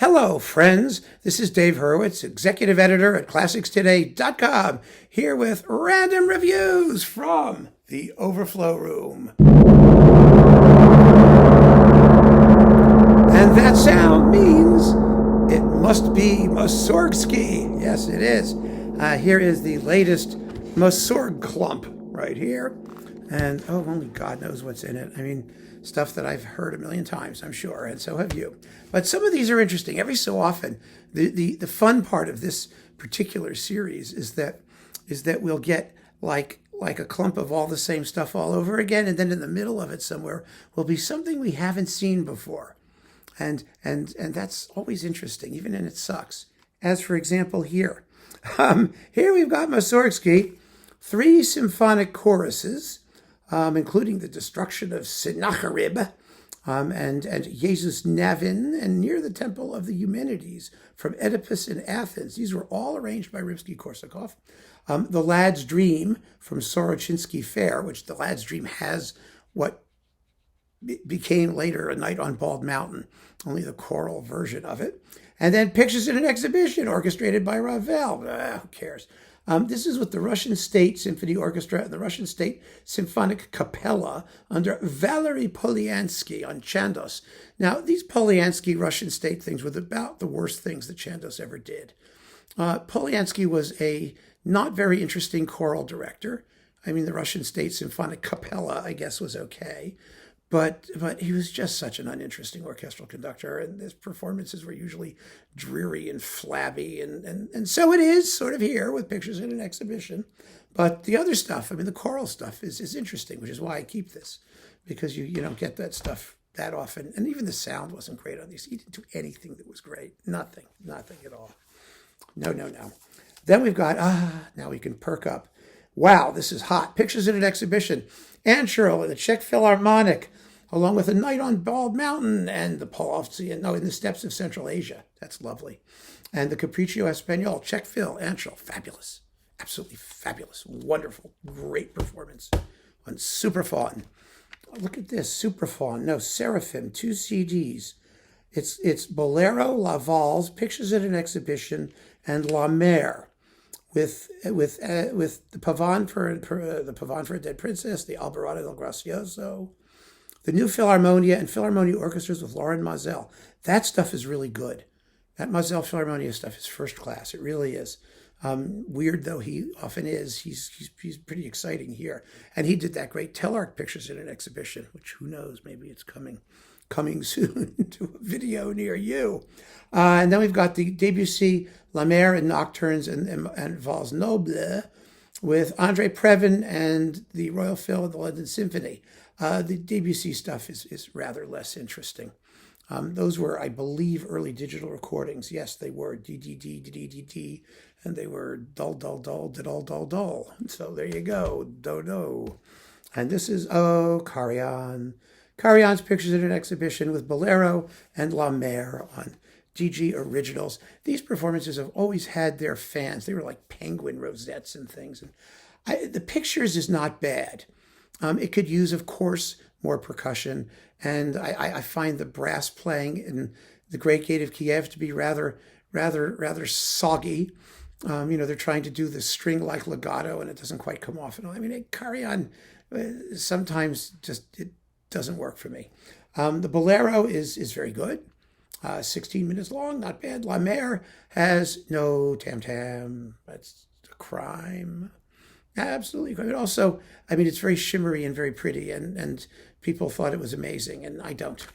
Hello, friends. This is Dave Hurwitz, executive editor at ClassicsToday.com, here with random reviews from the Overflow Room. And that sound means it must be Mussorgsky. Yes, it is. Here is the latest Mussorg clump right here. And only God knows what's in it. I mean, stuff that I've heard a million times, I'm sure, and so have you. But some of these are interesting. Every so often, the fun part of this particular series is that we'll get like a clump of all the same stuff all over again, and then in the middle of it somewhere will be something we haven't seen before. And that's always interesting, even when it sucks. As for example here. Here we've got Mussorgsky, 3 symphonic choruses, including the destruction of Sennacherib and Jesus Navin, and near the Temple of the Eumenides from Oedipus in Athens. These were all arranged by Rimsky-Korsakov. The Lad's Dream from Sorochinsky Fair, which the Lad's Dream has what became later A Night on Bald Mountain, only the choral version of it. And then Pictures in an Exhibition, orchestrated by Ravel. Who cares? This is with the Russian State Symphony Orchestra and the Russian State Symphonic Capella under Valery Poliansky on Chandos. Now, these Poliansky Russian State things were about the worst things that Chandos ever did. Poliansky was a not very interesting choral director. I mean, the Russian State Symphonic Capella, I guess, was okay. But he was just such an uninteresting orchestral conductor, and his performances were usually dreary and flabby, and so it is sort of here with Pictures in an Exhibition. But the other stuff, I mean, the choral stuff is interesting, which is why I keep this, because you don't get that stuff that often. And even the sound wasn't great on these. He didn't do anything that was great. Nothing at all. No. Then we've got, now we can perk up. Wow, this is hot. Pictures in an Exhibition. Ancherl and the Czech Philharmonic, along with A Night on Bald Mountain and the Poliansky, in the steppes of Central Asia. That's lovely. And the Capriccio Espagnol, Czech Phil, Ancherl, fabulous. Absolutely fabulous. Wonderful. Great performance on Superfawn. Look at this, Superfawn. No, Seraphim, 2 CDs. It's Bolero, La Valse, Pictures in an Exhibition, and La Mer. With the Pavane for a Dead Princess, the Alborada del Gracioso, the new Philharmonia and Philharmonia orchestras with Lauren Maazel. That stuff is really good. That Maazel Philharmonia stuff is first class. It really is. Weird though he often is, he's pretty exciting here. And he did that great Telarc Pictures in an Exhibition, which who knows, maybe it's coming soon to a video near you. And then we've got the Debussy La Mer and Nocturnes and Valse Noble with Andre Previn and the Royal Phil and the London Symphony. The Debussy stuff is rather less interesting. Those were, I believe, early digital recordings. Yes, they were D, and they were dull, dull. So there you go, do. And this is, Karajan. Karajan's Pictures in an Exhibition with Bolero and La Mer on DG Originals. These performances have always had their fans. They were like penguin rosettes and things. And the Pictures is not bad. It could use, of course, more percussion. And I find the brass playing in the Great Gate of Kiev to be rather soggy. They're trying to do the string-like legato, and it doesn't quite come off. I mean, Karajan sometimes just it doesn't work for me. The Bolero is very good. 16 minutes long, not bad. La Mer has no tam-tam. That's a crime. Absolutely. But also, it's very shimmery and very pretty, and people thought it was amazing, and I don't.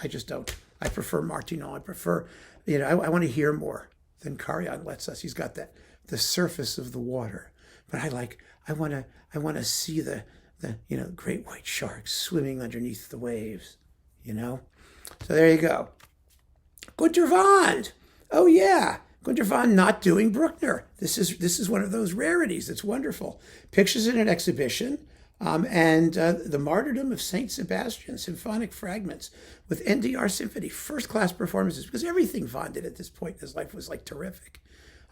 I just don't. I prefer Martinon. I prefer, I want to hear more than Karajan lets us. He's got the surface of the water, but I want to see the great white sharks swimming underneath the waves, So there you go. Gunter Vand. Oh yeah. Gunter Vand not doing Bruckner. This is one of those rarities. It's wonderful. Pictures in an Exhibition, and the Martyrdom of Saint Sebastian, symphonic fragments with NDR Symphony, first-class performances, because everything Vand did at this point in his life was like terrific.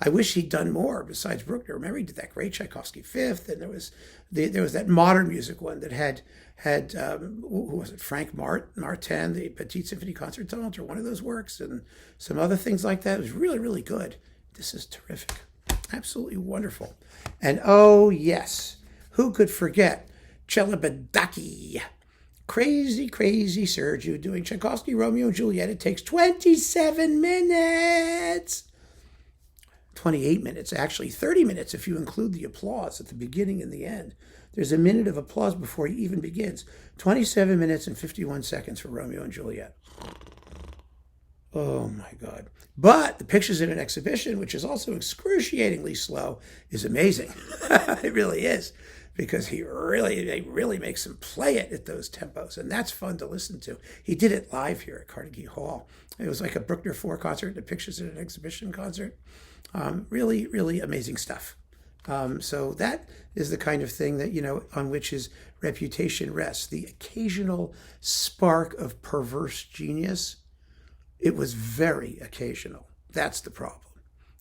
I wish he'd done more besides Bruckner. Remember, he did that great Tchaikovsky Fifth, and there was that modern music one that had who was it? Frank Martin, the Petite Symphony Concertante, or one of those works, and some other things like that. It was really, really good. This is terrific. Absolutely wonderful. And oh, yes, who could forget Celibidache? Crazy, crazy Sergiu doing Tchaikovsky Romeo and Juliet. It takes 27 minutes. 28 minutes, actually. 30 minutes if you include the applause at the beginning and the end. There's a minute of applause before he even begins. 27 minutes and 51 seconds for Romeo and Juliet. Oh, my God. But the Pictures in an Exhibition, which is also excruciatingly slow, is amazing. It really is. Because they really makes him play it at those tempos. And that's fun to listen to. He did it live here at Carnegie Hall. It was like a Bruckner 4 concert, the Pictures in an Exhibition concert. Really, really amazing stuff. So that is the kind of thing that, on which his reputation rests. The occasional spark of perverse genius. It was very occasional. That's the problem.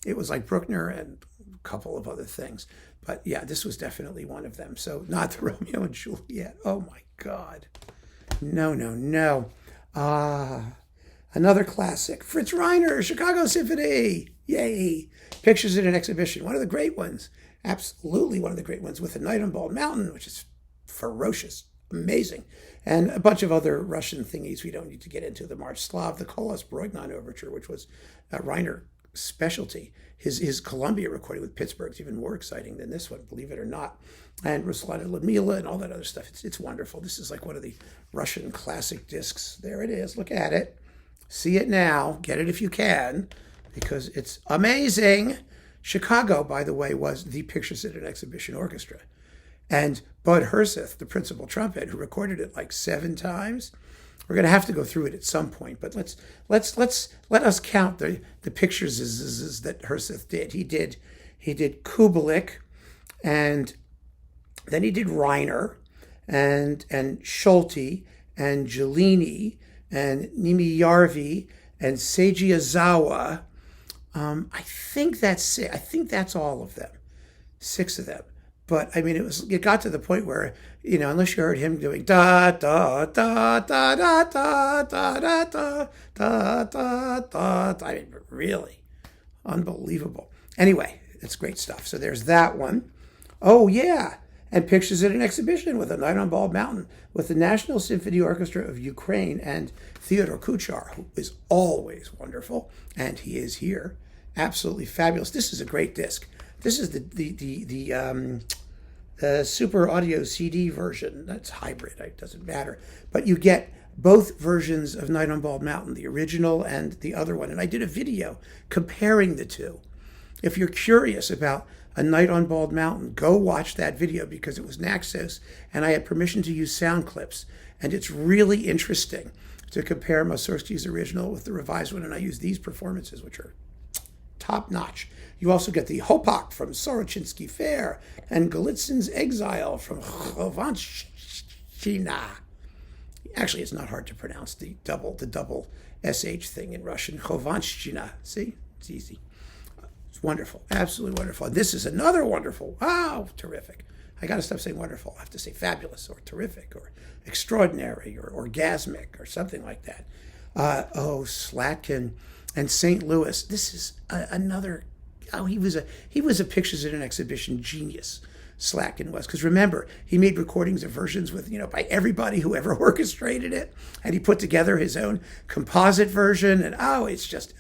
It was like Bruckner and a couple of other things. But yeah, this was definitely one of them. So not the Romeo and Juliet. Oh my God. No, no, no. Another classic. Fritz Reiner, Chicago Symphony. Yay. Pictures in an Exhibition. One of the great ones. Absolutely one of the great ones, with A Night on Bald Mountain, which is ferocious. Amazing. And a bunch of other Russian thingies we don't need to get into. The March Slav, the Kolos Brognon Overture, which was Reiner specialty. His Columbia recording with Pittsburgh is even more exciting than this one, believe it or not. And Ruslana Ludmila and all that other stuff. It's wonderful. This is like one of the Russian classic discs. There it is. Look at it. See it now. Get it if you can, because it's amazing. Chicago, by the way, was the Pictures in an Exhibition orchestra. And Bud Herseth, the principal trumpet, who recorded it like 7 times. We're going to have to go through it at some point, but let us count the pictures that Herseth did. He did Kubelik, and then he did Reiner, and Schulte, and Gelini, and Nimi and Seiji Ozawa. I think that's it. I think that's all of them, 6 of them. But I mean, it got to the point where, unless you heard him doing da da da da da da da da da da da da, I mean, really unbelievable. Anyway, it's great stuff. So there's that one. Oh yeah, and Pictures in an Exhibition with A Night on Bald Mountain with the National Symphony Orchestra of Ukraine and Theodore Cuchar, who is always wonderful, and he is here. Absolutely fabulous. This is a great disc. This is the Super Audio CD version. That's hybrid. It doesn't matter. But you get both versions of Night on Bald Mountain, the original and the other one. And I did a video comparing the two. If you're curious about A Night on Bald Mountain, go watch that video, because it was Naxos, and I had permission to use sound clips. And it's really interesting to compare Mussorgsky's original with the revised one. And I use these performances, which are top notch. You also get the Hopak from Sorochinsky Fair and Golitsyn's Exile from Khovanshchina. Actually, it's not hard to pronounce the double SH thing in Russian. Khovanshchina. See? It's easy. It's wonderful. Absolutely wonderful. And this is another wonderful. Wow, terrific. I got to stop saying wonderful. I have to say fabulous or terrific or extraordinary or orgasmic or something like that. Slatkin and St. Louis. This is another. Oh, he was a Pictures in an Exhibition genius. Slatkin was, because remember, he made recordings of versions with by everybody who ever orchestrated it, and he put together his own composite version, and it's just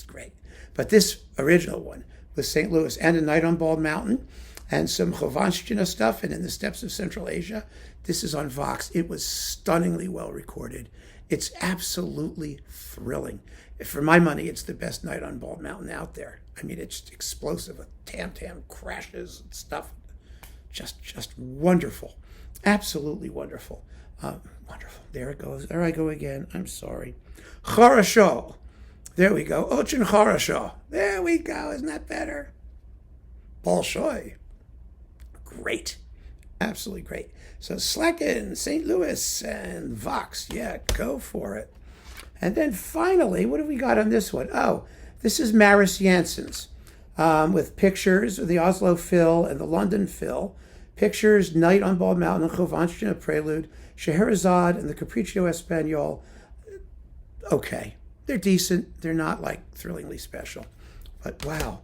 great. But this original one with St. Louis and A Night on Bald Mountain and some Khovanshchina stuff, and In the Steppes of Central Asia. This is on Vox. It was stunningly well recorded. It's absolutely thrilling. For my money, it's the best Night on Bald Mountain out there. I mean, it's explosive with tam-tam crashes and stuff. Just wonderful. Absolutely wonderful. Wonderful. There it goes. There I go again. I'm sorry. Хорошо. There we go. Очень хорошо. There we go. Isn't that better? Bolshoi. Great. Absolutely great. So Slatkin, St. Louis, and Vox. Yeah, go for it. And then finally, what have we got on this one? Oh, this is Maris Jansons. with pictures of the Oslo Phil and the London Phil. Pictures, Night on Bald Mountain, Chovanshchina Prelude, Scheherazade, and the Capriccio Espagnol. Okay, they're decent. They're not like thrillingly special. But wow,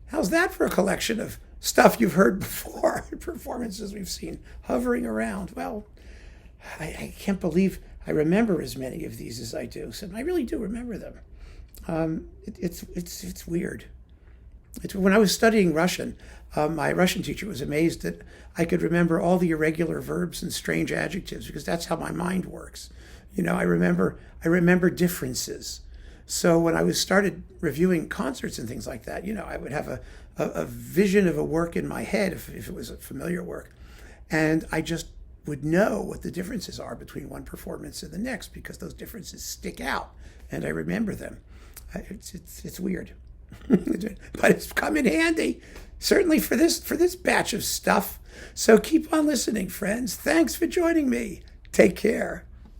how's that for a collection of stuff you've heard before, performances we've seen hovering around? Well, I can't believe I remember as many of these as I do. So I really do remember them. It's weird. When I was studying Russian, my Russian teacher was amazed that I could remember all the irregular verbs and strange adjectives, because that's how my mind works. I remember differences. So when I started reviewing concerts and things like that, I would have a vision of a work in my head if it was a familiar work, and I just would know what the differences are between one performance and the next, because those differences stick out and I remember them. It's weird. But it's come in handy, certainly for this batch of stuff. So keep on listening, friends. Thanks for joining me. Take care.